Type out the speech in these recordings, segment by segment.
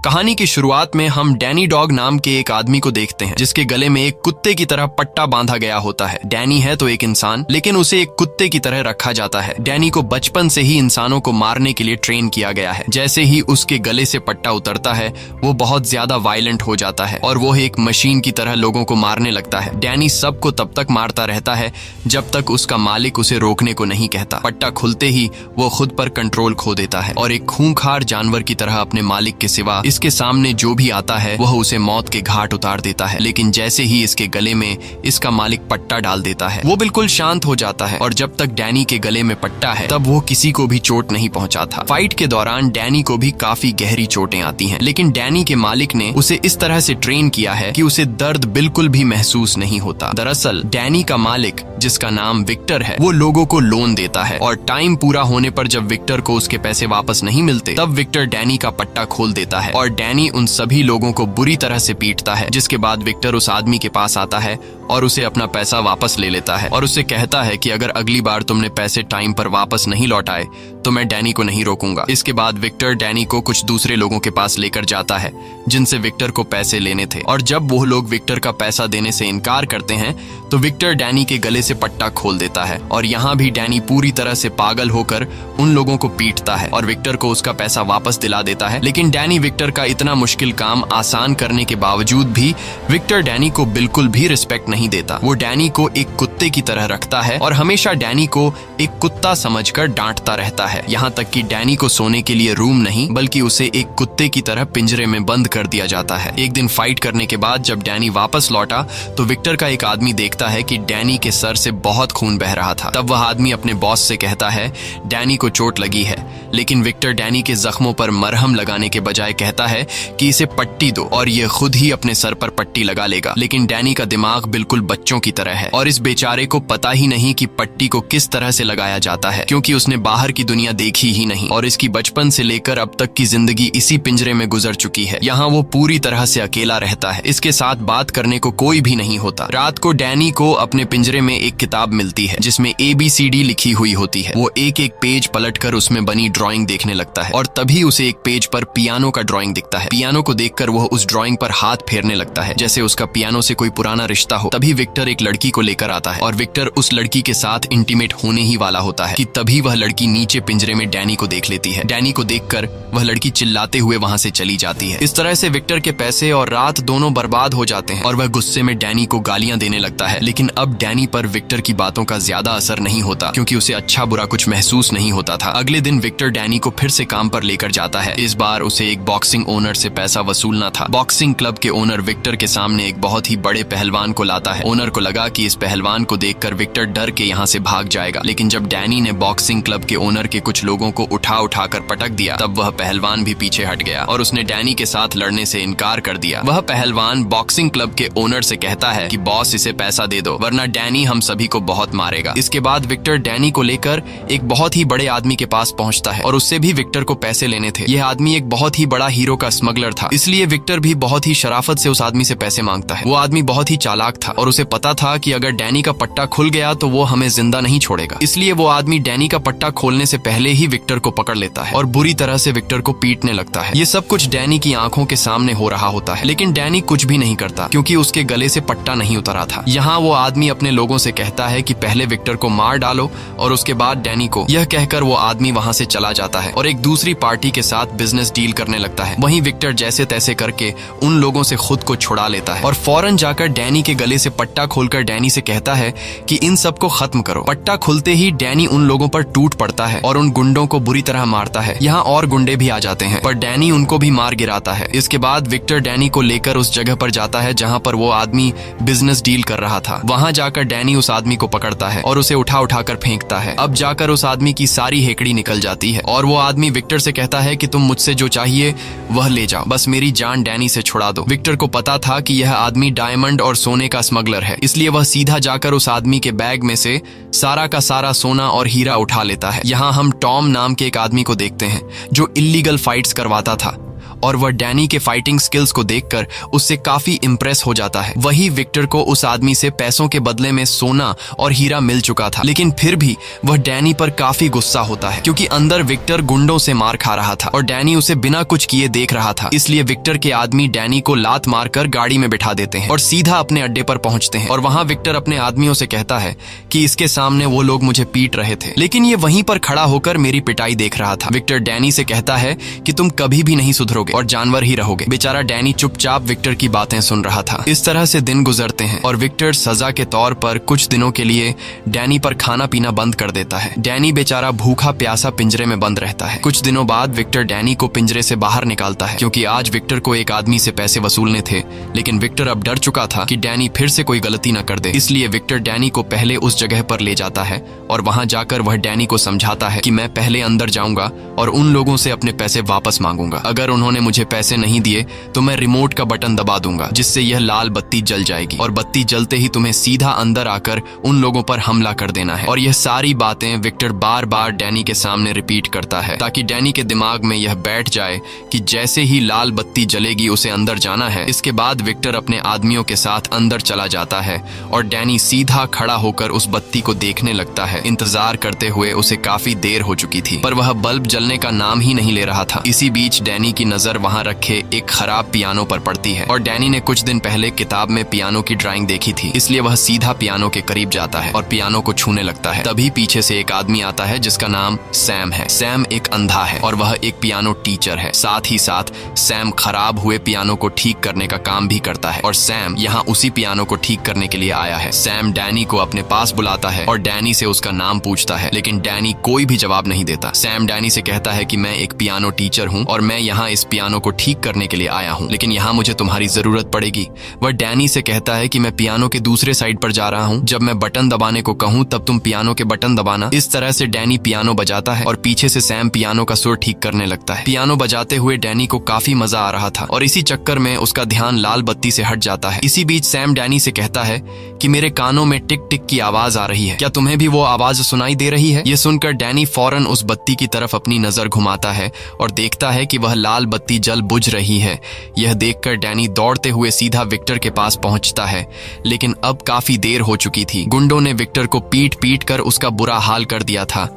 कहानी की शुरुआत में हम डैनी डॉग नाम के एक आदमी को देखते हैं जिसके गले में एक कुत्ते की तरह पट्टा बांधा गया होता है। डैनी है तो एक इंसान, लेकिन उसे एक कुत्ते की तरह रखा जाता है। डैनी को बचपन से ही इंसानों को मारने के लिए ट्रेन किया गया है। जैसे ही उसके गले से पट्टा उतरता है वो बहुत ज्यादा वायलेंट हो जाता है और वो एक मशीन की तरह लोगों को मारने लगता है। डैनी सबको तब तक मारता रहता है जब तक उसका मालिक उसे रोकने को नहीं कहता। पट्टा खुलते ही वो खुद पर कंट्रोल खो देता है और एक खूंखार जानवर की तरह अपने मालिक के सिवा इसके सामने जो भी आता है वह उसे मौत के घाट उतार देता है। लेकिन जैसे ही इसके गले में इसका मालिक पट्टा डाल देता है वो बिल्कुल शांत हो जाता है और जब तक डैनी के गले में पट्टा है तब वो किसी को भी चोट नहीं पहुंचाता। फाइट के दौरान डैनी को भी काफी गहरी चोटें आती हैं, लेकिन डैनी के मालिक ने उसे इस तरह से ट्रेन किया है कि उसे दर्द बिल्कुल भी महसूस नहीं होता। दरअसल डैनी का मालिक, जिसका नाम विक्टर है, वो लोगों को लोन देता है और टाइम पूरा होने पर जब विक्टर को उसके पैसे वापस नहीं मिलते तब विक्टर डैनी का पट्टा खोल देता है और डैनी उन सभी लोगों को बुरी तरह से पीटता है। जिसके बाद विक्टर उस आदमी के पास आता है और उसे अपना पैसा वापस ले लेता है और उससे कहता है कि अगर अगली बार तुमने पैसे टाइम पर वापस नहीं लौटाए तो मैं डैनी को नहीं रोकूंगा। इसके बाद विक्टर डैनी को कुछ दूसरे लोगों के पास लेकर जाता है जिनसे विक्टर को पैसे लेने थे और जब वो लोग विक्टर का पैसा देने से इनकार करते हैं तो विक्टर डैनी के गले से पट्टा खोल देता है और यहाँ भी डैनी पूरी तरह से पागल होकर उन लोगों को पीटता है और विक्टर को उसका पैसा वापस दिला देता है। लेकिन डैनी विक्टर का इतना मुश्किल काम आसान करने के बावजूद भी विक्टर डैनी को बिल्कुल भी रिस्पेक्ट नहीं देता। वो डैनी को एक कुत्ते की तरह रखता है और हमेशा डैनी को एक कुत्ता समझकर डांटता रहता है। यहाँ तक कि डैनी को सोने के लिए रूम नहीं बल्कि उसे एक कुत्ते की तरह पिंजरे में बंद कर दिया जाता है। एक दिन फाइट करने के बाद जब डैनी वापस लौटा तो विक्टर का एक आदमी देखता है कि डैनी के सर से बहुत खून बह रहा था। तब वह आदमी अपने बॉस से कहता है डैनी को चोट लगी है, लेकिन विक्टर डैनी के जख्मों पर मरहम लगाने के बजाय कहता है कि इसे पट्टी दो और ये खुद ही अपने सर पर पट्टी लगा लेगा। लेकिन डैनी का दिमाग बिल्कुल बच्चों की तरह है और इस बेचारे को पता ही नहीं कि पट्टी को किस तरह से लगाया जाता है, क्योंकि उसने बाहर की दुनिया देखी ही नहीं और इसकी बचपन से लेकर अब तक की जिंदगी इसी पिंजरे में गुजर चुकी है। यहाँ वो पूरी तरह से अकेला रहता है, इसके साथ बात करने को कोई भी नहीं होता। रात को डैनी को अपने पिंजरे में एक किताब मिलती है जिसमें ABCD लिखी हुई होती है। वो एक एक पेज पलटकर उसमें बनी ड्राइंग देखने लगता है और तभी उसे एक पेज पर पियानो का ड्राइंग दिखता है। पियानो को देखकर वह उस ड्राइंग पर हाथ फेरने लगता है जैसे उसका पियानो से कोई पुराना रिश्ता हो। तभी विक्टर एक लड़की को लेकर आता है और विक्टर उस लड़की के साथ इंटीमेट होने ही वाला होता है कि तभी वह लड़की नीचे पिंजरे में डैनी को देख लेती है। डैनी को देखकर वह लड़की चिल्लाते हुए वहां से चली जाती है। इस तरह से विक्टर के पैसे और रात दोनों बर्बाद हो जाते हैं और वह गुस्से में डैनी को गालियां देने लगता है। लेकिन अब डैनी पर विक्टर की बातों का ज्यादा असर नहीं होता क्योंकि उसे अच्छा बुरा कुछ महसूस नहीं होता था। अगले दिन विक्टर डैनी को फिर से काम पर लेकर जाता है। इस बार उसे एक बॉक्सिंग ओनर से पैसा वसूलना था। बॉक्सिंग क्लब के ओनर विक्टर के सामने एक बहुत ही बड़े पहलवान को लाता है। ओनर को लगा कि इस पहलवान को देखकर विक्टर डर के यहाँ से भाग जाएगा, लेकिन जब डैनी ने बॉक्सिंग क्लब के ओनर के कुछ लोगों को उठा कर पटक दिया तब वह पहलवान भी पीछे हट गया और उसने डैनी के साथ लड़ने से इनकार कर दिया। वह पहलवान बॉक्सिंग क्लब के ओनर से कहता है कि बॉस इसे पैसा दे दो वरना डैनी हम सभी को बहुत मारेगा। इसके बाद विक्टर डैनी को लेकर एक बहुत ही बड़े आदमी के पास पहुंचता है और उससे भी विक्टर को पैसे लेने थे। यह आदमी एक बहुत ही बड़ा हीरो का स्मगलर था, इसलिए विक्टर भी बहुत ही शराफत से उस आदमी से पैसे मांगता है। वो आदमी बहुत ही चालाक था और उसे पता था कि अगर डैनी का पट्टा खुल गया तो वो हमें जिंदा नहीं छोड़ेगा, इसलिए वो आदमी डैनी का पट्टा खोलने से पहले ही विक्टर को पकड़ लेता है और बुरी तरह से विक्टर को पीटने लगता है। ये सब कुछ डैनी की आंखों के सामने हो रहा होता है, लेकिन डैनी कुछ भी नहीं करता क्योंकि उसके गले से पट्टा नहीं उतरा था। यहाँ वो आदमी अपने लोगों से कहता है कि पहले विक्टर को मार डालो और उसके बाद डैनी को। यह कहकर वो आदमी वहां से चला जाता है और एक दूसरी पार्टी के साथ बिजनेस डील करने लगता है। वहीं विक्टर जैसे तैसे करके उन लोगों से खुद को छुड़ा लेता है और फौरन जाकर डैनी के गले से पट्टा खोलकर डैनी से कहता है कि इन सबको खत्म करो। पट्टा खुलते ही डैनी उन लोगों पर टूट पड़ता है और उन गुंडों को बुरी तरह मारता है। यहाँ और गुंडे भी आ जाते हैं पर डैनी उनको भी मार गिराता है। इसके बाद विक्टर डैनी को लेकर उस जगह पर जाता है जहाँ पर वो आदमी बिजनेस डील कर रहा था। वहां जाकर डैनी उस आदमी को पकड़ता है और उसे उठा कर फेंकता है। अब जाकर उस आदमी की सारी हेकड़ी निकल जाती है और वो आदमी विक्टर से कहता है कि तुम मुझसे जो चाहिए वह ले जाओ, बस मेरी जान डैनी से छुड़ा दो। विक्टर को पता था कि यह आदमी डायमंड और सोने का स्मगलर है, इसलिए वह सीधा जाकर उस आदमी के बैग में से सारा का सारा सोना और हीरा उठा लेता है। यहाँ हम टॉम नाम के एक आदमी को देखते हैं जो इल्लीगल फाइट्स करवाता था और वह डैनी के फाइटिंग स्किल्स को देखकर उससे काफी इम्प्रेस हो जाता है। वही विक्टर को उस आदमी से पैसों के बदले में सोना और हीरा मिल चुका था, लेकिन फिर भी वह डैनी पर काफी गुस्सा होता है क्योंकि अंदर विक्टर गुंडों से मार खा रहा था और डैनी उसे बिना कुछ किए देख रहा था। इसलिए विक्टर के आदमी डैनी को लात मारकर गाड़ी में बिठा देते हैं और सीधा अपने अड्डे पर पहुंचते हैं। और वहां विक्टर अपने आदमियों से कहता है कि इसके सामने वो लोग मुझे पीट रहे थे, लेकिन ये वहीं पर खड़ा होकर मेरी पिटाई देख रहा था। विक्टर डैनी से कहता है कि तुम कभी भी नहीं सुधरोगे और जानवर ही रहोगे। बेचारा डैनी चुपचाप विक्टर की बातें सुन रहा था। इस तरह से दिन गुजरते हैं और विक्टर सजा के तौर पर कुछ दिनों के लिए डैनी पर खाना पीना बंद कर देता है। डैनी बेचारा भूखा प्यासा पिंजरे में बंद रहता है। कुछ दिनों बाद विक्टर डैनी को पिंजरे से बाहर निकालता है क्योंकि आज विक्टर को एक आदमी से पैसे वसूलने थे, लेकिन विक्टर अब डर चुका था कि डैनी फिर से कोई गलती न कर दे। इसलिए विक्टर डैनी को पहले उस जगह पर ले जाता है और वहां जाकर वह डैनी को समझाता है कि मैं पहले अंदर जाऊंगा और उन लोगों से अपने पैसे वापस मांगूंगा। अगर उन्होंने मुझे पैसे नहीं दिए तो मैं रिमोट का बटन दबा दूंगा जिससे यह लाल बत्ती जल जाएगी और बत्ती जलते ही तुम्हें सीधा अंदर आकर उन लोगों पर हमला कर देना है। और यह सारी बातें विक्टर बार बार डैनी के सामने रिपीट करता है ताकि डैनी के दिमाग में यह बैठ जाए कि जैसे ही लाल बत्ती जलेगी उसे अंदर जाना है। इसके बाद विक्टर अपने आदमियों के साथ अंदर चला जाता है और डैनी सीधा खड़ा होकर उस बत्ती को देखने लगता है। इंतजार करते हुए उसे काफी देर हो चुकी थी पर वह बल्ब जलने का नाम ही नहीं ले रहा था। इसी बीच डैनी की नजर वहां रखे एक खराब पियानो पर पड़ती है और डैनी ने कुछ दिन पहले किताब में पियानो की ड्राइंग देखी थी, इसलिए वह सीधा पियानो के करीब जाता है और पियानो को छूने लगता है। तभी पीछे से एक आदमी आता है जिसका नाम सैम है। सैम एक अंधा है और वह एक पियानो टीचर है। साथ ही साथ सैम खराब हुए पियानो को ठीक करने का काम भी करता है और सैम यहाँ उसी पियानो को ठीक करने के लिए आया है। सैम डैनी को अपने पास बुलाता है और डैनी से उसका नाम पूछता है, लेकिन डैनी कोई भी जवाब नहीं देता। सैम डैनी से कहता है कि मैं एक पियानो टीचर हूँ और मैं यहाँ इस पियानो को ठीक करने के लिए आया हूँ, लेकिन यहाँ मुझे तुम्हारी जरूरत पड़ेगी। वह डैनी से कहता है कि मैं पियानो के दूसरे साइड पर जा रहा हूँ, जब मैं बटन दबाने को कहूँ तब तुम पियानो के बटन दबाना। इस तरह से डैनी पियानो बजाता है और पीछे से सैम पियानो का सुर ठीक करने लगता है। पियानो बजाते हुए डैनी को काफी मजा आ रहा था और इसी चक्कर में उसका ध्यान लाल बत्ती से हट जाता है। इसी बीच सैम डैनी से कहता है कि मेरे कानों में टिक टिक की आवाज आ रही है, क्या तुम्हें भी वो आवाज सुनाई दे रही है? ये सुनकर डैनी फौरन उस बत्ती की तरफ अपनी नजर घुमाता है और देखता है कि वह लाल बत्ती जल बुझ रही है। यह देखकर डैनी दौड़ते हुए सीधा विक्टर के पास पहुंचता है, लेकिन अब काफी देर हो चुकी थी। गुंडों ने विक्टर को पीट पीट कर उसका बुरा हाल कर दिया था।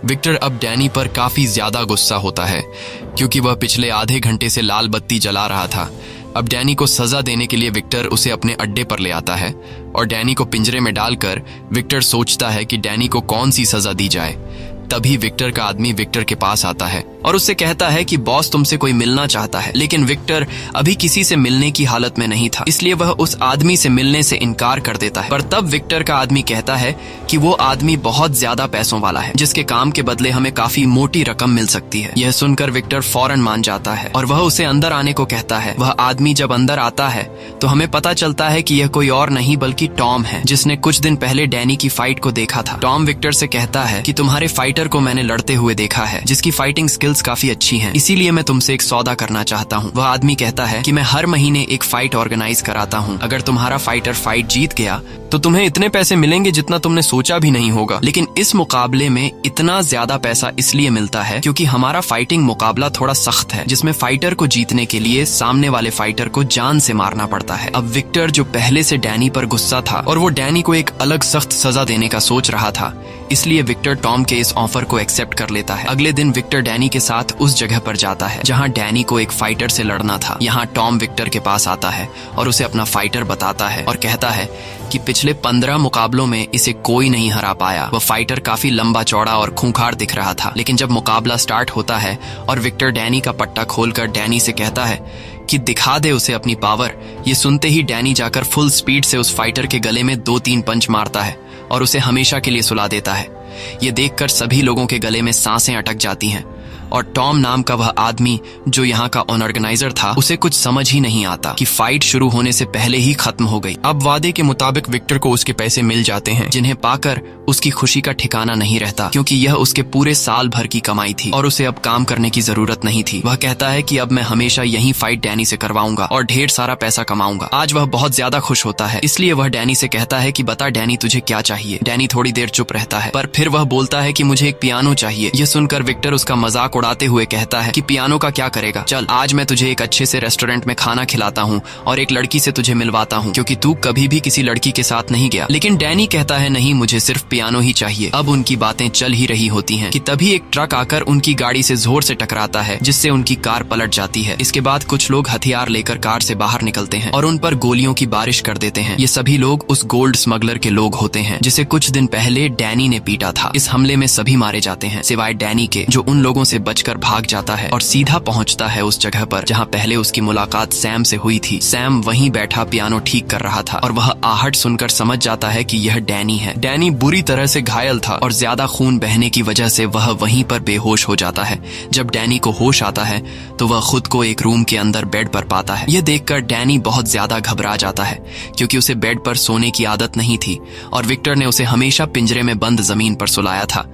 विक्टर अब डैनी पर काफी ज्यादा गुस्सा होता है क्योंकि वह पिछले आधे घंटे से लाल बत्ती जला रहा था। अब डैनी को सजा देने के लिए विक्टर उसे अपने अड्डे पर ले आता है और डैनी को पिंजरे में डालकर विक्टर सोचता है कि डैनी को कौन सी सजा दी जाए। तभी विक्टर का आदमी विक्टर के पास आता है और उससे कहता है कि बॉस तुमसे कोई मिलना चाहता है, लेकिन विक्टर अभी किसी से मिलने की हालत में नहीं था, इसलिए वह उस आदमी से मिलने से इनकार कर देता है। पर तब विक्टर का आदमी कहता है कि वो आदमी बहुत ज्यादा पैसों वाला है जिसके काम के बदले हमें काफी मोटी रकम मिल सकती है। यह सुनकर विक्टर फौरन मान जाता है और वह उसे अंदर आने को कहता है। वह आदमी जब अंदर आता है तो हमें पता चलता है कि यह कोई और नहीं बल्कि टॉम है, जिसने कुछ दिन पहले डैनी की फाइट को देखा था। टॉम विक्टर से कहता है कि तुम्हारे फाइटर को मैंने लड़ते हुए देखा है जिसकी फाइटिंग स्किल्स काफी अच्छी हैं, इसीलिए मैं तुमसे एक सौदा करना चाहता हूँ। वह आदमी कहता है कि मैं हर महीने एक फाइट ऑर्गेनाइज कराता हूँ, अगर तुम्हारा फाइटर फाइट जीत गया तो तुम्हें इतने पैसे मिलेंगे जितना तुमने सोचा भी नहीं होगा, लेकिन इस मुकाबले में इतना ज्यादा पैसा इसलिए मिलता है क्योंकि हमारा फाइटिंग मुकाबला थोड़ा सख्त है, जिसमें फाइटर को जीतने के लिए सामने वाले फाइटर को जान से मारना पड़ता है। अब विक्टर जो पहले से डैनी पर गुस्सा था और वो डैनी को एक अलग सख्त सजा देने का सोच रहा था, इसलिए विक्टर टॉम के इस ऑफर को एक्सेप्ट कर लेता है। अगले दिन विक्टर डैनी के साथ उस जगह पर जाता है जहां डैनी को एक फाइटर से लड़ना था। यहाँ टॉम विक्टर के पास आता है और उसे अपना फाइटर बताता है और कहता है कि पिछले 15 मुकाबलों में इसे कोई नहीं हरा पाया। वह फाइटर काफी लंबा चौड़ा और खूंखार दिख रहा था, लेकिन जब मुकाबला स्टार्ट होता है और विक्टर डैनी का पट्टा खोलकर डैनी से कहता है कि दिखा दे उसे अपनी पावर, ये सुनते ही डैनी जाकर फुल स्पीड से उस फाइटर के गले में 2-3 पंच मारता है और उसे हमेशा के लिए सुला देता है। ये देखकर सभी लोगों के गले में सांसें अटक जाती हैं और टॉम नाम का वह आदमी जो यहाँ का ऑर्गेनाइजर था, उसे कुछ समझ ही नहीं आता कि फाइट शुरू होने से पहले ही खत्म हो गई। अब वादे के मुताबिक विक्टर को उसके पैसे मिल जाते हैं, जिन्हें पाकर उसकी खुशी का ठिकाना नहीं रहता क्योंकि यह उसके पूरे साल भर की कमाई थी और उसे अब काम करने की जरूरत नहीं थी। वह कहता है कि अब मैं हमेशा यही फाइट डैनी से करवाऊंगा और ढेर सारा पैसा कमाऊंगा। आज वह बहुत ज्यादा खुश होता है, इसलिए वह डैनी से कहता है कि बता डैनी तुझे क्या चाहिए। डैनी थोड़ी देर चुप रहता है पर फिर वह बोलता है कि मुझे एक पियानो चाहिए। यह सुनकर विक्टर उसका मजाक उड़ाते हुए कहता है कि पियानो का क्या करेगा, चल आज मैं तुझे एक अच्छे से रेस्टोरेंट में खाना खिलाता हूँ और एक लड़की से तुझे मिलवाता हूँ, क्योंकि तू कभी भी किसी लड़की के साथ नहीं गया। लेकिन डैनी कहता है नहीं, मुझे सिर्फ पियानो ही चाहिए। अब उनकी बातें चल ही रही होती हैं कि तभी एक ट्रक आकर उनकी गाड़ी से जोर से टकराता है, जिससे उनकी कार पलट जाती है। इसके बाद कुछ लोग हथियार लेकर कार से बाहर निकलते हैं और उन पर गोलियों की बारिश कर देते हैं। ये सभी लोग उस गोल्ड स्मगलर के लोग होते हैं जिसे कुछ दिन पहले डैनी ने पीटा था। इस हमले में सभी मारे जाते हैं सिवाय डैनी के, जो उन लोगों से बचकर भाग जाता है और सीधा पहुंचता है उस जगह पर जहां पहले उसकी मुलाकात सैम से हुई थी। सैम वहीं बैठा पियानो ठीक कर रहा था और वह आहट सुनकर समझ जाता है कि यह डैनी है। डैनी बुरी तरह से घायल था और ज्यादा खून बहने की वजह से वह वहीं पर बेहोश हो जाता है। जब डैनी को होश आता है तो वह खुद को एक रूम के अंदर बेड पर पाता है। यह देखकर डैनी बहुत ज्यादा घबरा जाता है, क्योंकि उसे बेड पर सोने की आदत नहीं थी और विक्टर ने उसे हमेशा पिंजरे में बंद जमीन पर सुलाया था,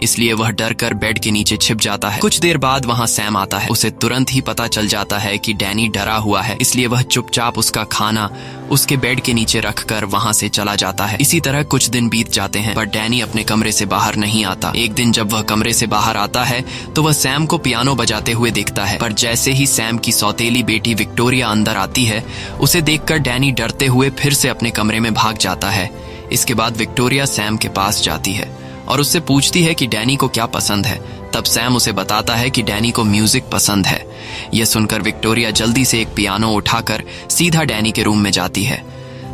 इसलिए वह डर कर बेड के नीचे छिप जाता है। कुछ देर बाद वहां सैम आता है। उसे तुरंत ही पता चल जाता है कि डैनी डरा हुआ है, इसलिए वह चुपचाप उसका खाना उसके बेड के नीचे रखकर वहां से चला जाता है। इसी तरह कुछ दिन बीत जाते हैं, पर डैनी अपने कमरे से बाहर नहीं आता। एक दिन जब वह कमरे से बाहर आता है तो वह सैम को पियानो बजाते हुए देखता है, पर जैसे ही सैम की सौतेली बेटी विक्टोरिया अंदर आती है, उसे देखकर डैनी डरते हुए फिर से अपने कमरे में भाग जाता है। इसके बाद विक्टोरिया सैम के पास जाती है और उससे पूछती है कि डैनी को क्या पसंद है। तब सैम उसे बताता है कि डैनी को म्यूजिक पसंद है। यह सुनकर विक्टोरिया जल्दी से एक पियानो उठाकर सीधा डैनी के रूम में जाती है।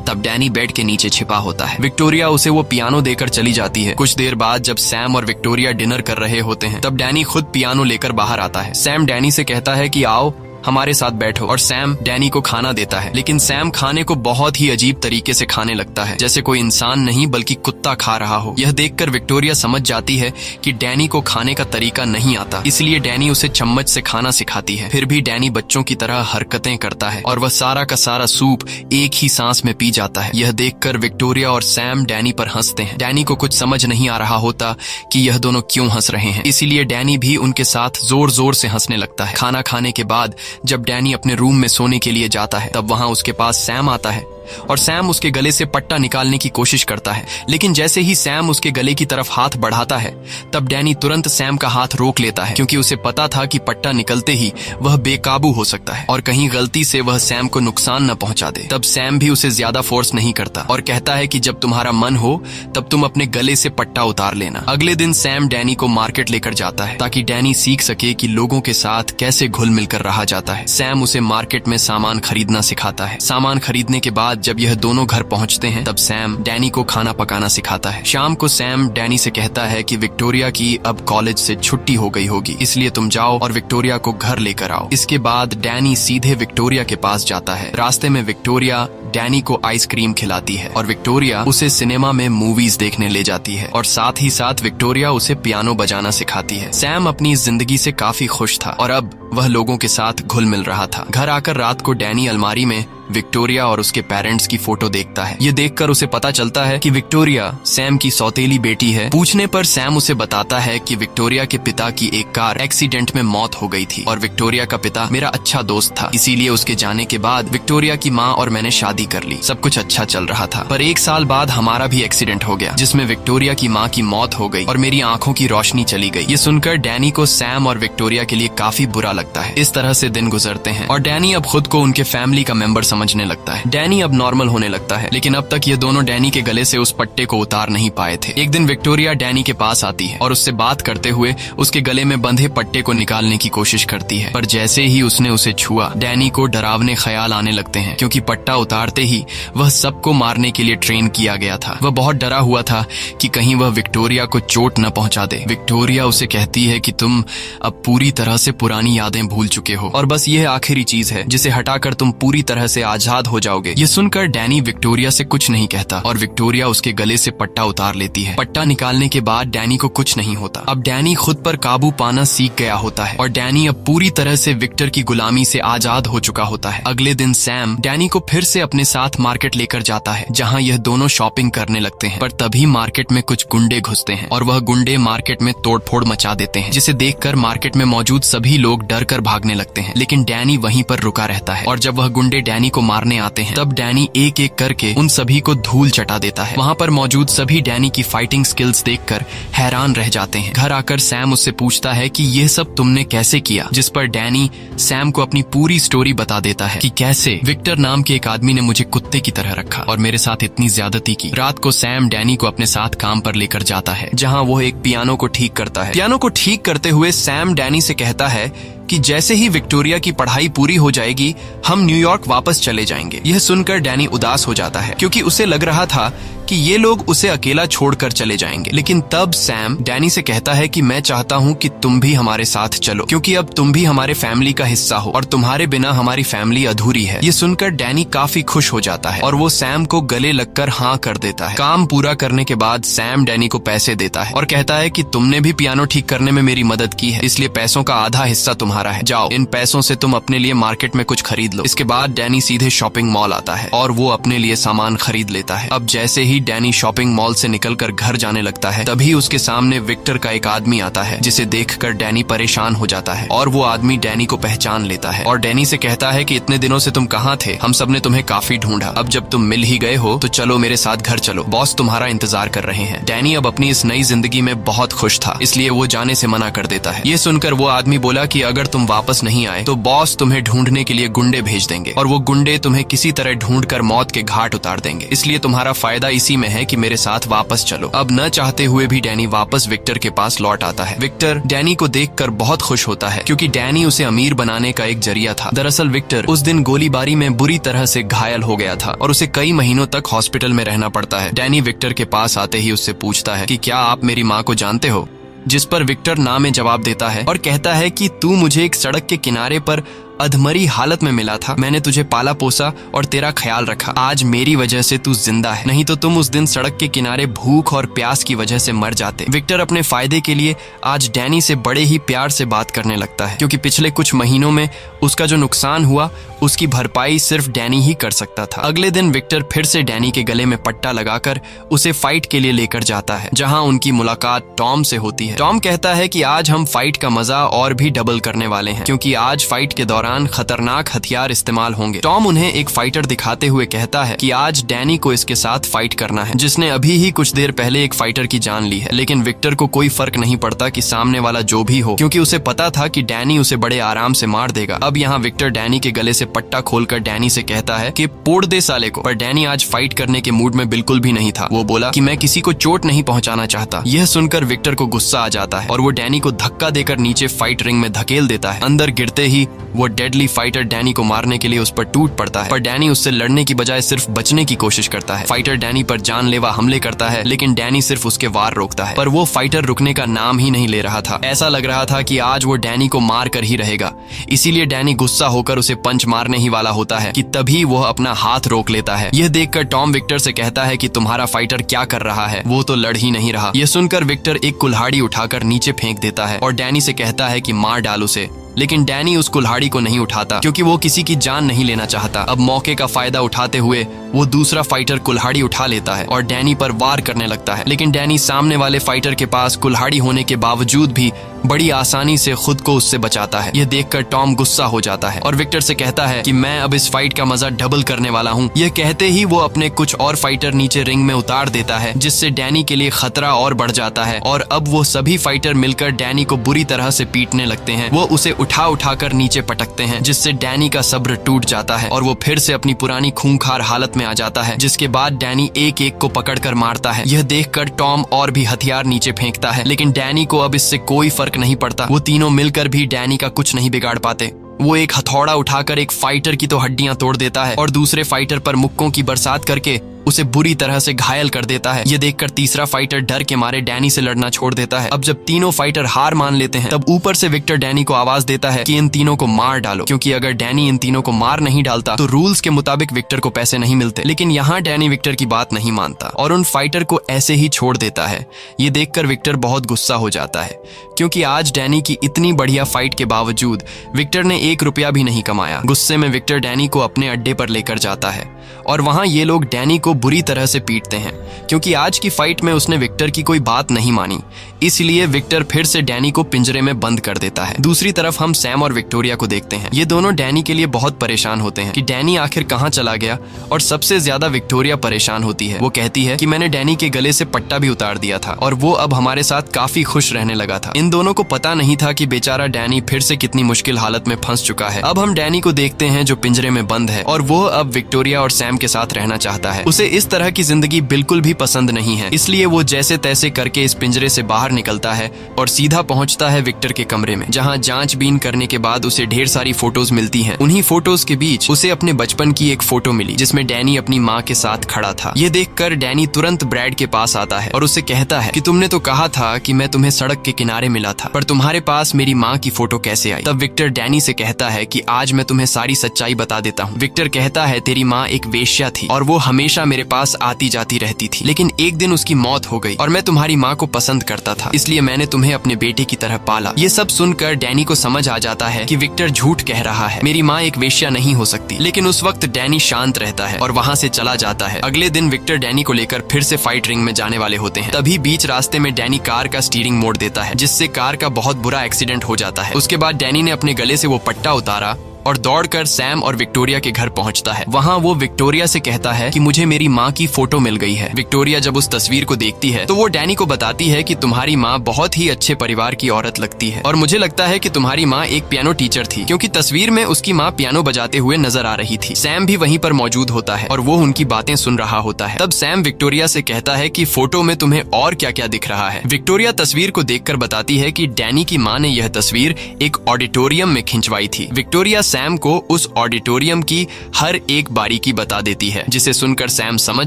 तब डैनी बेड के नीचे छिपा होता है। विक्टोरिया उसे वो पियानो देकर चली जाती है। कुछ देर बाद जब सैम और विक्टोरिया डिनर कर रहे होते हैं, तब डैनी खुद पियानो लेकर बाहर आता है। सैम डैनी से कहता है कि आओ हमारे साथ बैठो, और सैम डैनी को खाना देता है। लेकिन सैम खाने को बहुत ही अजीब तरीके से खाने लगता है, जैसे कोई इंसान नहीं बल्कि कुत्ता खा रहा हो। यह देखकर विक्टोरिया समझ जाती है कि डैनी को खाने का तरीका नहीं आता, इसलिए डैनी उसे चम्मच से खाना सिखाती है। फिर भी डैनी बच्चों की तरह हरकतें करता है और वह सारा का सारा सूप एक ही सांस में पी जाता है। यह देखकर विक्टोरिया और सैम डैनी पर हंसते हैं। डैनी को कुछ समझ नहीं आ रहा होता कि यह दोनों क्यों हंस रहे हैं, इसीलिए डैनी भी उनके साथ जोर जोर से हंसने लगता है। खाना खाने के बाद जब डैनी अपने रूम में सोने के लिए जाता है, तब वहां उसके पास सैम आता है और सैम उसके गले से पट्टा निकालने की कोशिश करता है। लेकिन जैसे ही सैम उसके गले की तरफ हाथ बढ़ाता है, तब डैनी तुरंत सैम का हाथ रोक लेता है, क्योंकि उसे पता था कि पट्टा निकलते ही वह बेकाबू हो सकता है और कहीं गलती से वह सैम को नुकसान न पहुंचा दे। तब सैम भी उसे ज्यादा फोर्स नहीं करता और कहता है कि जब तुम्हारा मन हो तब तुम अपने गले से पट्टा उतार लेना। अगले दिन सैम डैनी को मार्केट लेकर जाता है, ताकि डैनी सीख सके कि लोगों के साथ कैसे घुल मिलकर रहा जाता है। सैम उसे मार्केट में सामान खरीदना सिखाता है। सामान खरीदने के बाद जब यह दोनों घर पहुंचते हैं, तब सैम डैनी को खाना पकाना सिखाता है। शाम को सैम डैनी से कहता है कि विक्टोरिया की अब कॉलेज से छुट्टी हो गई होगी, इसलिए तुम जाओ और विक्टोरिया को घर लेकर आओ। इसके बाद डैनी सीधे विक्टोरिया के पास जाता है। रास्ते में विक्टोरिया डैनी को आइसक्रीम खिलाती है और विक्टोरिया उसे सिनेमा में मूवीज देखने ले जाती है, और साथ ही साथ विक्टोरिया उसे पियानो बजाना सिखाती है। सैम अपनी जिंदगी से काफी खुश था और अब वह लोगों के साथ घुल मिल रहा था। घर आकर रात को डैनी अलमारी में विक्टोरिया और उसके पेरेंट्स की फोटो देखता है। ये देखकर उसे पता चलता है कि विक्टोरिया सैम की सौतेली बेटी है। पूछने पर सैम उसे बताता है कि विक्टोरिया के पिता की एक कार एक्सीडेंट में मौत हो गई थी और विक्टोरिया का पिता मेरा अच्छा दोस्त था, इसीलिए उसके जाने के बाद विक्टोरिया की माँ और मैंने शादी कर ली। सब कुछ अच्छा चल रहा था, पर 1 साल बाद हमारा भी एक्सीडेंट हो गया, जिसमें विक्टोरिया की माँ की मौत हो गई और मेरी आंखों की रोशनी चली गई। ये सुनकर डैनी को सैम और विक्टोरिया के लिए काफी बुरा लगता है। इस तरह से दिन गुजरते हैं और डैनी अब खुद को उनके फैमिली का मेंबर समझने लगता है। डैनी अब नॉर्मल होने लगता है, लेकिन अब तक ये दोनों डैनी के गले से उस पट्टे को उतार नहीं पाए थे। एक दिन विक्टोरिया डैनी के पास आती है और उससे बात करते हुए उसके गले में बंधे पट्टे को निकालने की कोशिश करती है, पर जैसे ही उसने उसे छुआ, डैनी को डरावने ख्याल आने लगते हैं, क्योंकि पट्टा उतारते ही वह सबको मारने के लिए ट्रेन किया गया था। वह बहुत डरा हुआ था कि कहीं वह विक्टोरिया को चोट न पहुंचा दे। विक्टोरिया उसे कहती है कि तुम अब पूरी तरह से पुरानी यादें भूल चुके हो और बस यह आखिरी चीज है जिसे हटाकर तुम पूरी तरह से आजाद हो जाओगे। ये सुनकर डैनी विक्टोरिया से कुछ नहीं कहता और विक्टोरिया उसके गले से पट्टा उतार लेती है। पट्टा निकालने के बाद डैनी को कुछ नहीं होता। अब डैनी खुद पर काबू पाना सीख गया होता है और डैनी अब पूरी तरह से विक्टर की गुलामी से आजाद हो चुका होता है। अगले दिन सैम डैनी को फिर से अपने साथ मार्केट लेकर जाता है, जहाँ यह दोनों शॉपिंग करने लगते हैं। पर तभी मार्केट में कुछ गुंडे घुसते हैं और वह गुंडे मार्केट में तोड़फोड़ मचा देते हैं, जिसे देखकर मार्केट में मौजूद सभी लोग डर कर भागने लगते हैं। लेकिन डैनी वहीं पर रुका रहता है और जब वह गुंडे डैनी को मारने आते हैं। तब डैनी एक एक करके उन सभी को धूल चटा देता है। वहाँ पर मौजूद सभी डैनी की फाइटिंग स्किल्स देखकर हैरान रह जाते हैं। घर आकर सैम उससे पूछता है कि यह सब तुमने कैसे किया, जिस पर डैनी सैम को अपनी पूरी स्टोरी बता देता है कि कैसे विक्टर नाम के एक आदमी ने मुझे कुत्ते की तरह रखा और मेरे साथ इतनी ज्यादती की। रात को सैम डैनी को अपने साथ काम पर लेकर जाता है, जहाँ वो एक पियानो को ठीक करता है। पियानो को ठीक करते हुए सैम डैनी से कहता है कि जैसे ही विक्टोरिया की पढ़ाई पूरी हो जाएगी हम न्यूयॉर्क वापस चले जाएंगे। यह सुनकर डैनी उदास हो जाता है, क्योंकि उसे लग रहा था कि ये लोग उसे अकेला छोड़कर चले जाएंगे। लेकिन तब सैम डैनी से कहता है कि मैं चाहता हूँ कि तुम भी हमारे साथ चलो, क्योंकि अब तुम भी हमारे फैमिली का हिस्सा हो और तुम्हारे बिना हमारी फैमिली अधूरी है। ये सुनकर डैनी काफी खुश हो जाता है और वो सैम को गले लगकर हाँ कर देता है। काम पूरा करने के बाद सैम डैनी को पैसे देता है और कहता है कि तुमने भी पियानो ठीक करने में मेरी मदद की है, इसलिए पैसों का आधा हिस्सा तुम्हारा है। जाओ, इन पैसों से तुम अपने लिए मार्केट में कुछ खरीद लो। इसके बाद डैनी सीधे शॉपिंग मॉल आता है और वो अपने लिए सामान खरीद लेता है। अब जैसे ही डैनी शॉपिंग मॉल से निकलकर घर जाने लगता है, तभी उसके सामने विक्टर का एक आदमी आता है, जिसे देखकर डैनी परेशान हो जाता है और वो आदमी डैनी को पहचान लेता है और डैनी से कहता है कि इतने दिनों से तुम कहाँ थे, हम सब ने तुम्हें काफी ढूंढा। अब जब तुम मिल ही गए हो तो चलो मेरे साथ घर चलो, बॉस तुम्हारा इंतजार कर रहे हैं। डैनी अब अपनी इस नई जिंदगी में बहुत खुश था, इसलिए वो जाने से मना कर देता है। ये सुनकर वो आदमी बोला कि अगर तुम वापस नहीं आए तो बॉस तुम्हें ढूंढने के लिए गुंडे भेज देंगे और वो गुंडे तुम्हें किसी तरह ढूंढकर मौत के घाट उतार देंगे, इसलिए तुम्हारा फायदा इसी में है कि मेरे साथ वापस चलो। अब न चाहते हुए भी डैनी वापस विक्टर के पास लौट आता है। विक्टर डैनी को देखकर बहुत खुश होता है, क्योंकि डैनी उसे अमीर बनाने का एक जरिया था। दरअसल विक्टर उस दिन गोलीबारी में बुरी तरह से घायल हो गया था और उसे कई महीनों तक हॉस्पिटल में रहना पड़ता है। डैनी विक्टर के पास आते ही उससे पूछता है कि क्या आप मेरी माँ को जानते हो, जिस पर विक्टर ना में जवाब देता है और कहता है कि तू मुझे एक सड़क के किनारे पर अधमरी हालत में मिला था, मैंने तुझे पाला पोसा और तेरा ख्याल रखा। आज मेरी वजह से तू जिंदा है, नहीं तो तुम उस दिन सड़क के किनारे भूख और प्यास की वजह से मर जाते। विक्टर अपने फायदे के लिए आज डैनी से बड़े ही प्यार से बात करने लगता है, क्योंकि पिछले कुछ महीनों में उसका जो नुकसान हुआ उसकी भरपाई सिर्फ डैनी ही कर सकता था। अगले दिन विक्टर फिर से डैनी के गले में पट्टा लगाकर उसे फाइट के लिए लेकर जाता है, जहाँ उनकी मुलाकात टॉम से होती है। टॉम कहता है कि आज हम फाइट का मजा और भी डबल करने वाले हैं, क्योंकि आज फाइट के दौरान खतरनाक हथियार इस्तेमाल होंगे। टॉम उन्हें एक फाइटर दिखाते हुए कहता है कि आज डैनी को इसके साथ फाइट करना है, जिसने अभी ही कुछ देर पहले एक फाइटर की जान ली है। लेकिन विक्टर को कोई फर्क नहीं पड़ता कि सामने वाला जो भी हो, क्योंकि उसे पता था कि डैनी उसे बड़े आराम से मार देगा। अब यहाँ विक्टर डैनी के गले से पट्टा खोलकर डैनी से कहता है कि पोड़ दे साले को, पर डैनी आज फाइट करने के मूड में बिल्कुल भी नहीं था। वो बोला कि मैं किसी को चोट नहीं पहुंचाना चाहता। यह सुनकर विक्टर को गुस्सा आ जाता है और वो डैनी को धक्का देकर नीचे फाइट रिंग में धकेल देता है। अंदर गिरते ही वो डेडली फाइटर डैनी को मारने के लिए उस पर टूट पड़ता है, पर डैनी उससे लड़ने की बजाय सिर्फ बचने की कोशिश करता है। फाइटर डैनी पर जानलेवा हमले करता है, लेकिन डैनी सिर्फ उसके वार रोकता है, पर वो फाइटर रुकने का नाम ही नहीं ले रहा था। ऐसा लग रहा था कि आज वो डैनी को मार कर ही रहेगा। इसीलिए डैनी गुस्सा होकर उसे पंच मारने ही वाला होता है कि तभी वह अपना हाथ रोक लेता है। यह देखकर टॉम विक्टर से कहता है कि तुम्हारा फाइटर क्या कर रहा है, वो तो लड़ ही नहीं रहा। यह सुनकर विक्टर एक कुल्हाड़ी उठाकर नीचे फेंक देता है और डैनी से कहता है कि मार डाल उसे। लेकिन डैनी उस कुल्हाड़ी को नहीं उठाता, क्योंकि वो किसी की जान नहीं लेना चाहता। अब मौके का फायदा उठाते हुए वो दूसरा फाइटर कुल्हाड़ी उठा लेता है और डैनी पर वार करने लगता है। लेकिन डैनी सामने वाले फाइटर के पास कुल्हाड़ी होने के बावजूद भी बड़ी आसानी से खुद को उससे बचाता है। यह देखकर टॉम गुस्सा हो जाता है और विक्टर से कहता है कि मैं अब इस फाइट का मजा डबल करने वाला हूँ। यह कहते ही वो अपने कुछ और फाइटर नीचे रिंग में उतार देता है, जिससे डैनी के लिए खतरा और बढ़ जाता है और अब वो सभी फाइटर मिलकर डैनी को बुरी तरह से पीटने लगते हैं। वो उसे उठाकर नीचे पटकते हैं, जिससे डैनी का सब्र टूट जाता है और वो फिर से अपनी पुरानी खूंखार हालत में आ जाता है। जिसके बाद डैनी एक एक को पकड़कर मारता है। यह देखकर टॉम और भी हथियार नीचे फेंकता है, लेकिन डैनी को अब इससे कोई फर्क नहीं पड़ता। वो तीनों मिलकर भी डैनी का कुछ नहीं बिगाड़ पाते। वो एक हथौड़ा उठाकर एक फाइटर की तो हड्डियां तोड़ देता है और दूसरे फाइटर पर मुक्कों की बरसात करके उसे बुरी तरह से घायल कर देता है। ये देखकर तीसरा फाइटर डर के मारे डैनी से लड़ना छोड़ देता है। अब जब तीनों फाइटर हार मान लेते हैं, तब ऊपर से विक्टर डैनी को आवाज देता है कि इन तीनों को मार डालो, क्योंकि अगर डैनी इन तीनों को मार नहीं डालता तो रूल्स के मुताबिक विक्टर को पैसे नहीं मिलते। लेकिन यहाँ डैनी विक्टर की बात नहीं मानता और उन फाइटर को ऐसे ही छोड़ देता है। ये देखकर विक्टर बहुत गुस्सा हो जाता है, क्योंकि आज डैनी की इतनी बढ़िया फाइट के बावजूद विक्टर ने 1 रुपया भी नहीं कमाया। गुस्से में विक्टर डैनी को अपने अड्डे पर लेकर जाता है और वहां ये लोग डैनी को बुरी तरह से पीटते हैं क्योंकि आज की फाइट में उसने विक्टर की कोई बात नहीं मानी। इसलिए विक्टर फिर से डैनी को पिंजरे में बंद कर देता है। दूसरी तरफ हम सैम और विक्टोरिया को देखते हैं। ये दोनों डैनी के लिए बहुत परेशान होते हैं कि डैनी आखिर कहाँ चला गया, और सबसे ज्यादा विक्टोरिया परेशान होती है। वो कहती है कि मैंने डैनी के गले से पट्टा भी उतार दिया था और वो अब हमारे साथ काफी खुश रहने लगा था। इन दोनों को पता नहीं था कि बेचारा डैनी फिर से कितनी मुश्किल हालत में फंस चुका है। अब हम डैनी को देखते हैं जो पिंजरे में बंद है और वो अब विक्टोरिया और सैम के साथ रहना चाहता है। उसे इस तरह की जिंदगी बिल्कुल भी पसंद नहीं है, इसलिए वो जैसे तैसे करके इस पिंजरे से बाहर निकलता है और सीधा पहुंचता है विक्टर के कमरे में, जहां जांचबीन करने के बाद उसे ढेर सारी फोटोज मिलती हैं। उन्हीं फोटोज के बीच उसे अपने बचपन की एक फोटो मिली जिसमें डैनी अपनी माँ के साथ खड़ा था। ये देखकर डैनी तुरंत ब्रैड के पास आता है और उसे कहता है कि तुमने तो कहा था कि मैं तुम्हें सड़क के किनारे मिला था, पर तुम्हारे पास मेरी माँ की फोटो कैसे आई? तब विक्टर डैनी से कहता है कि आज मैं तुम्हें सारी सच्चाई बता देता हूँ। विक्टर कहता है तेरी माँ एक वेश्या थी और वो हमेशा मेरे पास आती जाती रहती थी, लेकिन एक दिन उसकी मौत हो गई और मैं तुम्हारी माँ को पसंद करता था, इसलिए मैंने तुम्हें अपने बेटे की तरह पाला। ये सब सुनकर डैनी को समझ आ जाता है कि विक्टर झूठ कह रहा है, मेरी माँ एक वेश्या नहीं हो सकती। लेकिन उस वक्त डैनी शांत रहता है और वहाँ से चला जाता है। अगले दिन विक्टर डैनी को लेकर फिर से फाइट रिंग में जाने वाले होते हैं। तभी बीच रास्ते में डैनी कार का स्टीयरिंग मोड़ देता है, जिससे कार का बहुत बुरा एक्सीडेंट हो जाता है। उसके बाद डैनी ने अपने गले से वो पट्टा उतारा और दौड़कर सैम और विक्टोरिया के घर पहुंचता है। वहां वो विक्टोरिया से कहता है कि मुझे मेरी माँ की फोटो मिल गई है। विक्टोरिया जब उस तस्वीर को देखती है तो वो डैनी को बताती है कि तुम्हारी माँ बहुत ही अच्छे परिवार की औरत लगती है और मुझे लगता है कि तुम्हारी माँ एक पियानो टीचर थी, क्योंकि तस्वीर में उसकी माँ पियानो बजाते हुए नजर आ रही थी। सैम भी वहीं पर मौजूद होता है और वो उनकी बातें सुन रहा होता है। तब सैम विक्टोरिया से कहता है कि फोटो में तुम्हें और क्या क्या दिख रहा है। विक्टोरिया तस्वीर को देखकर बताती है कि डैनी की माँ ने यह तस्वीर एक ऑडिटोरियम में खिंचवाई थी। विक्टोरिया सैम को उस ऑडिटोरियम की हर एक बारीकी बता देती है, जिसे सुनकर सैम समझ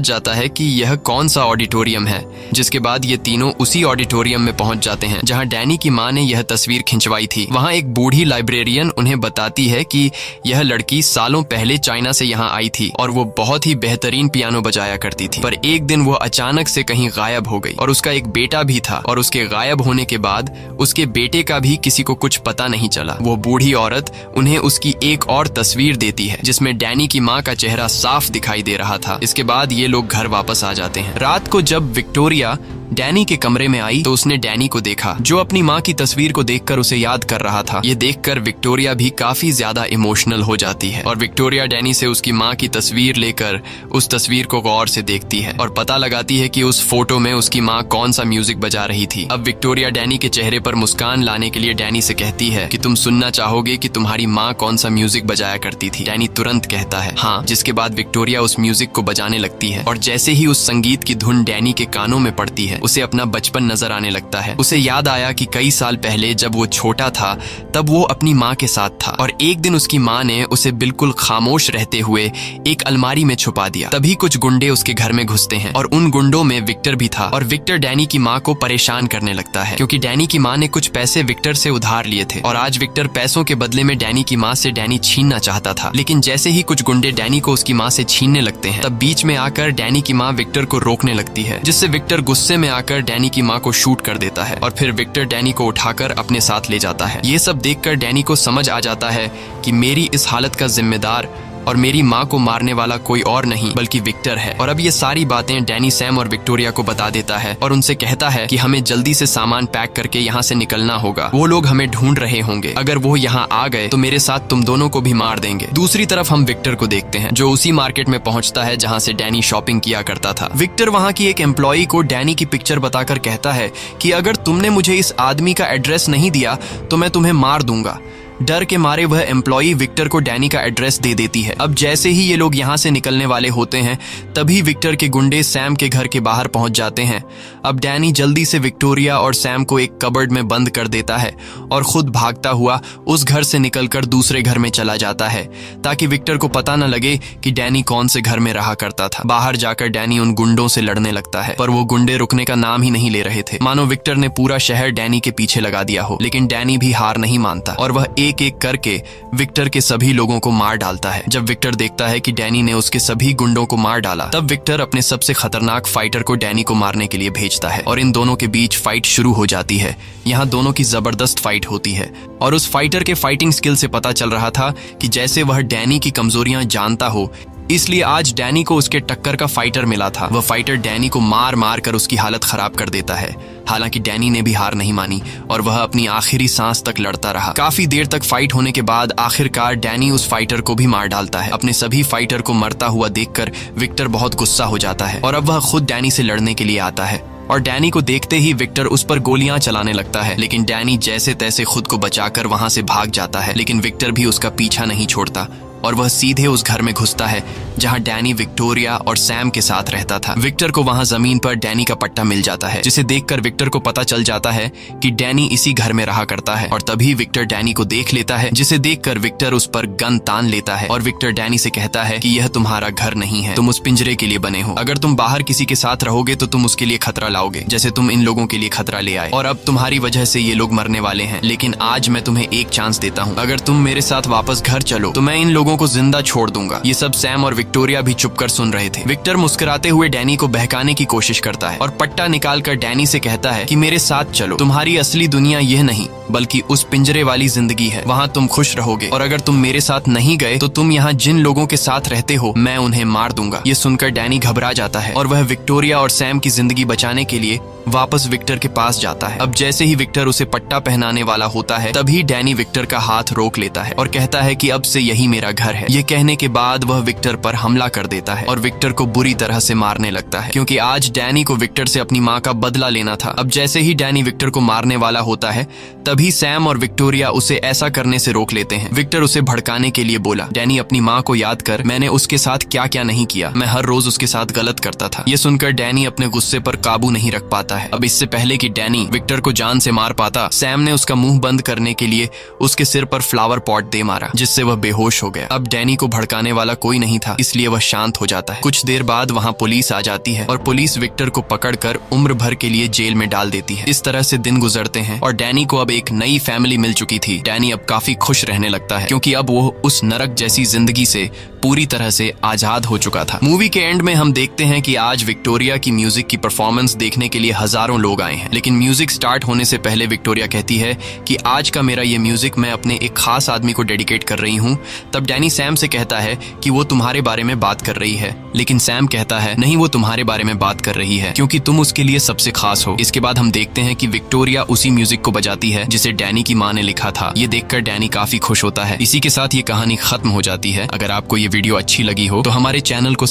जाता है कि यह कौन सा ऑडिटोरियम है। जिसके बाद ये तीनों उसी ऑडिटोरियम में पहुंच जाते हैं जहां डैनी की मां ने यह तस्वीर खिंचवाई थी। वहां एक बूढ़ी लाइब्रेरियन उन्हें बताती है कि यह लड़की सालों पहले चाइना से यहाँ आई थी और वो बहुत ही बेहतरीन पियानो बजाया करती थी, पर एक दिन वो अचानक से कहीं गायब हो गई और उसका एक बेटा भी था और उसके गायब होने के बाद उसके बेटे का भी किसी को कुछ पता नहीं चला। वो बूढ़ी औरत उन्हें उसकी एक और तस्वीर देती है जिसमें डैनी की माँ का चेहरा साफ दिखाई दे रहा था। इसके बाद ये लोग घर वापस आ जाते हैं। रात को जब विक्टोरिया डैनी के कमरे में आई तो उसने डैनी को देखा जो अपनी माँ की तस्वीर को देखकर उसे याद कर रहा था। ये देखकर विक्टोरिया भी काफी ज्यादा इमोशनल हो जाती है और विक्टोरिया डैनी से उसकी माँ की तस्वीर लेकर उस तस्वीर को गौर से देखती है और पता लगाती है कि उस फोटो में उसकी माँ कौन सा म्यूजिक बजा रही थी। अब विक्टोरिया डैनी के चेहरे पर मुस्कान लाने के लिए डैनी से कहती है कि तुम सुनना चाहोगे कि तुम्हारी माँ कौन सा म्यूजिक बजाया करती थी? डैनी तुरंत कहता है हाँ, जिसके बाद विक्टोरिया उस म्यूजिक को बजाने लगती है और जैसे ही उस संगीत की धुन डैनी के कानों में पड़ती है उसे अपना बचपन नजर आने लगता है। उसे याद आया कि कई साल पहले जब वो छोटा था तब वो अपनी माँ के साथ था और एक दिन उसकी माँ ने उसे बिल्कुल खामोश रहते हुए एक अलमारी में छुपा दिया। तभी कुछ गुंडे उसके घर में घुसते हैं और उन गुंडों में विक्टर भी था और विक्टर डैनी की माँ को परेशान करने लगता है क्योंकि डैनी की माँ ने कुछ पैसे विक्टर से उधार लिए थे और आज विक्टर पैसों के बदले में डैनी की माँ से डैनी छीनना चाहता था। लेकिन जैसे ही कुछ गुंडे डैनी को उसकी माँ से छीनने लगते हैं तब बीच में आकर डैनी की माँ विक्टर को रोकने लगती है, जिससे विक्टर गुस्से में आकर डैनी की माँ को शूट कर देता है और फिर विक्टर डैनी को उठाकर अपने साथ ले जाता है। ये सब देखकर डैनी को समझ आ जाता है कि मेरी इस हालत का जिम्मेदार और मेरी माँ को मारने वाला कोई और नहीं बल्कि विक्टर है। और अब ये सारी बातें डैनी सैम और विक्टोरिया को बता देता है और उनसे कहता है कि हमें जल्दी से सामान पैक करके यहाँ से निकलना होगा। वो लोग हमें ढूंढ रहे होंगे, अगर वो यहाँ आ गए तो मेरे साथ तुम दोनों को भी मार देंगे। दूसरी तरफ हम विक्टर को देखते हैं जो उसी मार्केट में पहुंचता है जहाँ से डैनी शॉपिंग किया करता था। विक्टर वहाँ की एक एम्प्लॉई को डैनी की पिक्चर बताकर कहता है कि अगर तुमने मुझे इस आदमी का एड्रेस नहीं दिया तो मैं तुम्हें मार दूंगा। डर के मारे वह एम्प्लॉई विक्टर को डैनी का एड्रेस दे देती है। अब जैसे ही ये लोग यहाँ से निकलने वाले होते हैं तभी विक्टर के गुंडे सैम के घर के बाहर पहुंच जाते हैं। अब डैनी जल्दी से विक्टोरिया और सैम को एक कबर्ड में बंद कर देता है और खुद भागता हुआ उस घर से निकलकर दूसरे घर में चला जाता है ताकि विक्टर को पता न लगे कि डैनी कौन से घर में रहा करता था। बाहर जाकर डैनी उन गुंडों से लड़ने लगता है पर वो गुंडे रुकने का नाम ही नहीं ले रहे थे, मानो विक्टर ने पूरा शहर डैनी के पीछे लगा दिया हो। लेकिन डैनी भी हार नहीं मानता और वह एक एक करके विक्टर के सभी लोगों को मार डालता है। जब विक्टर देखता है कि डैनी ने उसके सभी गुंडों को मार डाला तब विक्टर अपने सबसे खतरनाक फाइटर को डैनी को मारने के लिए भेजता है और इन दोनों के बीच फाइट शुरू हो जाती है। यहाँ दोनों की जबरदस्त फाइट होती है और उस फाइटर के फाइटिंग स्किल से पता चल रहा था कि जैसे वह डैनी की कमजोरियां जानता हो इसलिए आज डैनी को उसके टक्कर का फाइटर मिला था। वह फाइटर डैनी को मार मार कर उसकी हालत खराब कर देता है। हालांकि डैनी ने भी हार नहीं मानी और वह अपनी आखिरी सांस तक लड़ता रहा। काफी देर तक फाइट होने के बाद आखिरकार डैनी उस फाइटर को भी मार डालता है। अपने सभी फाइटर को मरता हुआ देखकर विक्टर बहुत गुस्सा हो जाता है और अब वह खुद डैनी से लड़ने के लिए आता है और डैनी को देखते ही विक्टर उस पर गोलियां चलाने लगता है। लेकिन डैनी जैसे तैसे खुद को बचाकर वहां से भाग जाता है। लेकिन विक्टर भी उसका पीछा नहीं छोड़ता और वह सीधे उस घर में घुसता है जहां डैनी विक्टोरिया और सैम के साथ रहता था। विक्टर को वहां जमीन पर डैनी का पट्टा मिल जाता है, जिसे देखकर विक्टर को पता चल जाता है कि डैनी इसी घर में रहा करता है। और तभी विक्टर डैनी को देख लेता है, जिसे देखकर विक्टर उस पर गन तान लेता है और विक्टर डैनी से कहता है कि यह तुम्हारा घर नहीं है, तुम उस पिंजरे के लिए बने हो। अगर तुम बाहर किसी के साथ रहोगे तो तुम उसके लिए खतरा लाओगे, जैसे तुम इन लोगों के लिए खतरा ले आए। और अब तुम्हारी वजह से ये लोग मरने वाले हैं। लेकिन आज मैं तुम्हें एक चांस देता हूँ, अगर तुम मेरे साथ वापस घर चलो तो मैं इन लोगों को जिंदा छोड़ दूंगा। ये सब सैम और विक्टोरिया भी चुपकर सुन रहे थे। विक्टर मुस्कुराते हुए डैनी को बहकाने की कोशिश करता है और पट्टा निकालकर डैनी से कहता है कि मेरे साथ चलो, तुम्हारी असली दुनिया यह नहीं बल्कि उस पिंजरे वाली जिंदगी है, वहाँ तुम खुश रहोगे। और अगर तुम मेरे साथ नहीं गए तो तुम यहाँ जिन लोगों के साथ रहते हो मैं उन्हें मार दूंगा। ये सुनकर डैनी घबरा जाता है और वह विक्टोरिया और सैम की जिंदगी बचाने के लिए वापस विक्टर के पास जाता है। अब जैसे ही विक्टर उसे पट्टा पहनाने वाला होता है तभी डैनी विक्टर का हाथ रोक लेता है और कहता है कि अब से यही मेरा घर है। ये कहने के बाद वह विक्टर पर हमला कर देता है और विक्टर को बुरी तरह से मारने लगता है, क्योंकि आज डैनी को विक्टर से अपनी माँ का बदला लेना था। अब जैसे ही डैनी विक्टर को मारने वाला होता है तभी सैम और विक्टोरिया उसे ऐसा करने से रोक लेते हैं। विक्टर उसे भड़काने के लिए बोला, डैनी अपनी माँ को याद कर, मैंने उसके साथ क्या क्या नहीं किया, मैं हर रोज उसके साथ गलत करता था। ये सुनकर डैनी अपने गुस्से पर काबू नहीं रख पाता है। अब इससे पहले कि डैनी विक्टर को जान से मार पाता, सैम ने उसका मुंह बंद करने के लिए उसके सिर पर फ्लावर पॉट दे मारा, जिससे वह बेहोश हो गया। अब डैनी को भड़काने वाला कोई नहीं था, इसलिए वह शांत हो जाता है। कुछ देर बाद वहाँ पुलिस आ जाती है और पुलिस विक्टर को पकड़कर उम्र भर के लिए जेल में डाल देती है। इस तरह से दिन गुजरते हैं और डैनी को अब एक नई फैमिली मिल चुकी थी। डैनी अब काफी खुश रहने लगता है, क्योंकि अब वो उस नरक जैसी जिंदगी से पूरी तरह से आजाद हो चुका था। मूवी के एंड में हम देखते हैं कि आज विक्टोरिया की म्यूजिक की परफॉर्मेंस देखने के लिए हजारों लोग आए हैं। लेकिन म्यूजिक स्टार्ट होने से पहले विक्टोरिया कहती है कि आज का मेरा ये म्यूजिक मैं अपने एक खास आदमी को डेडिकेट कर रही हूँ। तब डैनी सैम से कहता है कि वो तुम्हारे बारे में बात कर रही है, लेकिन सैम कहता है नहीं, वो तुम्हारे बारे में बात कर रही है क्योंकि तुम उसके लिए सबसे खास हो। इसके बाद हम देखते हैं कि विक्टोरिया उसी म्यूजिक को बजाती है जिसे डैनी की माँ ने लिखा था। ये देखकर डैनी काफी खुश होता है। इसी के साथ ये कहानी खत्म हो जाती है। अगर आपको ये वीडियो अच्छी लगी हो तो हमारे चैनल को